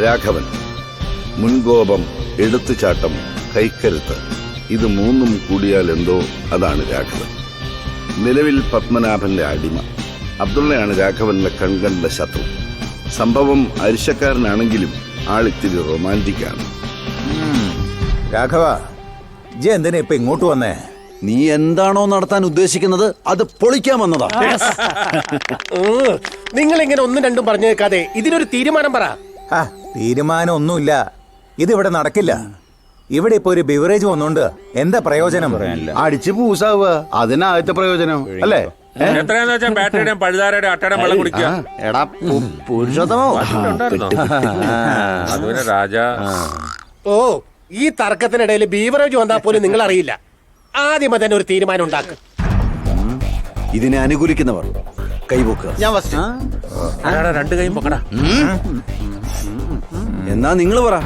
രാഘവൻ. മുൻകോപം, എടുത്തുചാട്ടം, കൈക്കരുത്ത്, ഇത് മൂന്നും കൂടിയാൽ എന്തോ അതാണ് രാഘവൻ. നിലവിൽ പത്മനാഭന്റെ അടിമ. അബ്ദുള്ളയാണ് രാഘവന്റെ കൺകണ്ട ശത്രു. സംഭവം അരിശക്കാരനാണെങ്കിലും ആളിത്തിരി റൊമാൻറ്റിക്കാണ്. രാഘവ, ജി എന്തിനാ ഇപ്പൊ ഇങ്ങോട്ട് വന്നേ? നീ എന്താണോ നടത്താൻ ഉദ്ദേശിക്കുന്നത് അത് പൊളിക്കാൻ വന്നതാ. നിങ്ങൾ ഇങ്ങനെ ഒന്നും രണ്ടും പറഞ്ഞു കേൾക്കാതെ ഇതിനൊരു തീരുമാനം പറ. തീരുമാനം ഒന്നുമില്ല. ഇതിവിടെ നടക്കില്ല. ഇവിടെ ഇപ്പൊ ഒരു ബിവറേജ് വന്നോണ്ട് എന്താ പ്രയോജനം? അടിച്ച് പൂസാവുക, അതിനാദ്യത്തെ പ്രയോജനം അല്ലേ? എത്രയാന്ന് വെച്ചാൽ ബാറ്ററിയുടെയും പഴുതാരയുടെയും അട്ടയുടെയും വെള്ളം കുടിക്കുക. എടാ പുരുഷോത്തമോ, അതുപോലെ രാജ. ഓ, ഈ തർക്കത്തിനിടയിൽ ബീവറേജ് വന്നാൽ പോലും നിങ്ങൾ അറിയില്ല. ആദ്യമേ തന്നെ ഒരു തീരുമാനം ഉണ്ടാക്കുക. ഇതിനെ അനുകൂലിക്കുന്നവർ കൈപൊക്കുക. ഞാൻ ഫസ്റ്റ്. രണ്ട് കൈയും പൊക്കടാ. എന്നാ നിങ്ങൾ പറ.